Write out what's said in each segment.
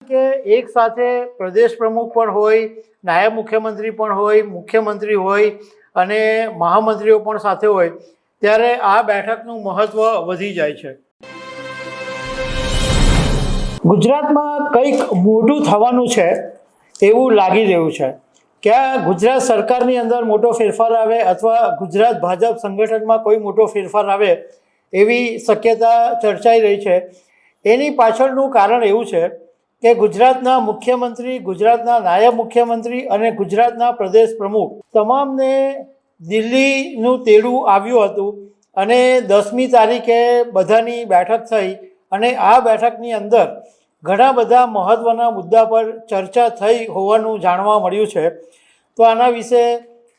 કે એક સાથે પ્રદેશ પ્રમુખ પણ હોય, નાયબ મુખ્યમંત્રી પણ હોય, મુખ્યમંત્રી હોય અને મહામંત્રીઓ પણ સાથે હોય ત્યારે આ બેઠકનું મહત્વ વધી જાય છે. ગુજરાતમાં કંઈક મોટું થવાનું છે એવું લાગી રહ્યું છે. ક્યાં ગુજરાત સરકારની અંદર મોટો ફેરફાર આવે અથવા ગુજરાત ભાજપ સંગઠનમાં કોઈ મોટો ફેરફાર આવે એવી શક્યતા ચર્ચાઈ રહી છે. એની પાછળનું કારણ એવું છે કે ગુજરાતના મુખ્યમંત્રી, ગુજરાતના નાયબ મુખ્યમંત્રી અને ગુજરાતના પ્રદેશ પ્રમુખ તમામને દિલ્હીનું તેડું આવ્યું હતું અને 10મી તારીખે બધાની બેઠક થઈ અને આ બેઠકની અંદર ઘણા બધા મહત્ત્વના મુદ્દા પર ચર્ચા થઈ હોવાનું જાણવા મળ્યું છે. તો આના વિશે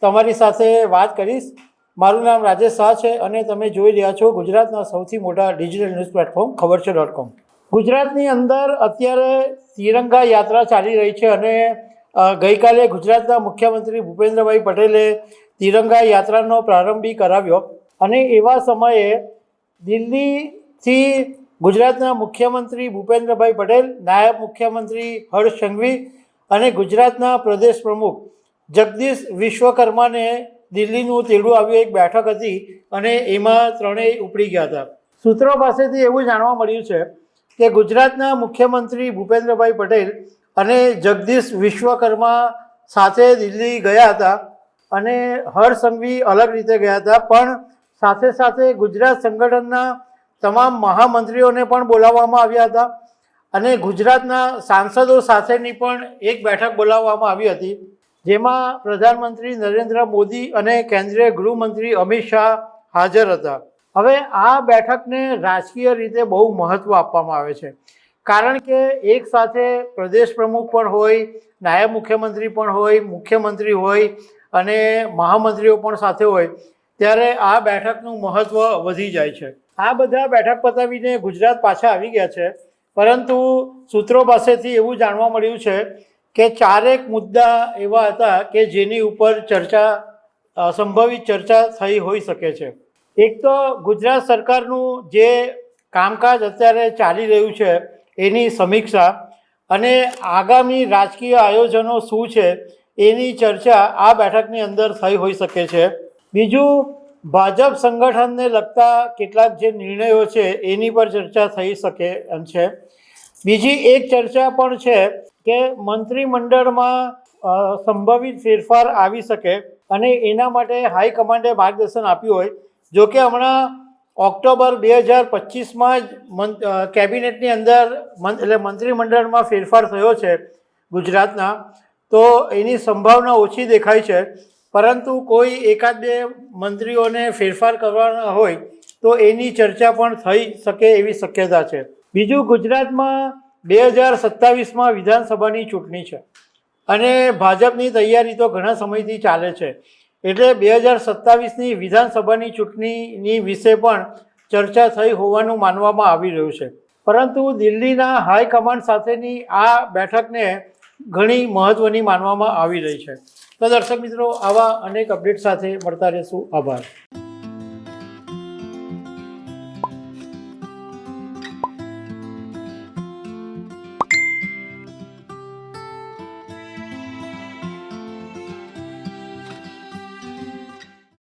તમારી સાથે વાત કરીશ. મારું નામ રાજેશ શાહ છે અને તમે જોઈ રહ્યા છો ગુજરાતના સૌથી મોટા ડિજિટલ ન્યૂઝ પ્લેટફોર્મ ખબરછે.com. ગુજરાતની અંદર અત્યારે તિરંગા યાત્રા ચાલી રહી છે અને ગઈકાલે ગુજરાતના મુખ્યમંત્રી ભૂપેન્દ્રભાઈ પટેલે તિરંગા યાત્રાનો પ્રારંભ કરાવ્યો અને એવા સમયે દિલ્હીથી ગુજરાતના મુખ્યમંત્રી ભૂપેન્દ્રભાઈ પટેલ, નાયબ મુખ્યમંત્રી હર્ષ સંઘવી અને ગુજરાતના પ્રદેશ પ્રમુખ જગદીશ વિશ્વકર્માને દિલ્હીનું તેડું આવ્યું. એક બેઠક હતી અને એમાં ત્રણેય ઉપડી ગયા હતા. સૂત્રો પાસેથી એવું જાણવા મળ્યું છે કે ગુજરાતના મુખ્યમંત્રી ભૂપેન્દ્રભાઈ પટેલ અને જગદીશ વિશ્વકર્મા સાથે દિલ્હી ગયા હતા અને હર્ષ સંઘવી અલગ રીતે ગયા હતા, પણ સાથે સાથે ગુજરાત સંગઠનના તમામ મહામંત્રીઓને પણ બોલાવવામાં આવ્યા હતા અને ગુજરાતના સાંસદો સાથેની પણ એક બેઠક બોલાવવામાં આવી હતી જેમાં પ્રધાનમંત્રી નરેન્દ્ર મોદી અને કેન્દ્રીય ગૃહમંત્રી અમિત શાહ હાજર હતા. હવે આ બેઠકને રાજકીય રીતે બહુ મહત્ત્વ આપવામાં આવે છે કારણ કે એક સાથે પ્રદેશ પ્રમુખ પણ હોય, નાયબ મુખ્યમંત્રી પણ હોય, મુખ્યમંત્રી હોય અને મહામંત્રીઓ પણ સાથે હોય ત્યારે આ બેઠકનું મહત્ત્વ વધી જાય છે. આ બધા બેઠક પતાવીને ગુજરાત પાછા આવી ગયા છે, પરંતુ સૂત્રો પાસેથી એવું જાણવા મળ્યું છે કે 4 મુદ્દા એવા હતા કે જેની ઉપર સંભવિત ચર્ચા થઈ હોઈ શકે છે. એક તો ગુજરાત સરકારનું જે કામકાજ અત્યારે ચાલી રહ્યું છે એની સમીક્ષા અને આગામી રાજકીય આયોજનો શું છે એની ચર્ચા આ બેઠકની અંદર થઈ હોઈ શકે છે. બીજું, ભાજપ સંગઠનને લગતા કેટલાક જે નિર્ણયો છે એની પર ચર્ચા થઈ શકે એમ છે. બીજી એક ચર્ચા પણ છે કે મંત્રીમંડળમાં સંભવિત ફેરફાર આવી શકે અને એના માટે હાઈકમાન્ડે માર્ગદર્શન આપ્યું હોય. જોકે હમણાં ઓક્ટોબર 2025માં જ કેબિનેટની અંદર એટલે મંત્રીમંડળમાં ફેરફાર થયો છે ગુજરાતના, તો એની સંભાવના ઓછી દેખાય છે, પરંતુ કોઈ એકાદ બે મંત્રીઓને ફેરફાર કરવાના હોય તો એની ચર્ચા પણ થઈ શકે એવી શક્યતા છે. બીજું, ગુજરાતમાં 2027માં વિધાનસભાની ચૂંટણી છે અને ભાજપની તૈયારી તો ઘણા સમયથી ચાલે છે, એટલે 2027ની વિધાનસભાની ચૂંટણીની વિશે પણ ચર્ચા થઈ હોવાનું માનવામાં આવી રહ્યું છે. પરંતુ દિલ્હીના હાઈકમાન્ડ સાથેની આ બેઠકને ઘણી મહત્ત્વની માનવામાં આવી રહી છે. તો દર્શક મિત્રો, આવા અનેક અપડેટ સાથે મળતા રહેશું. આભાર.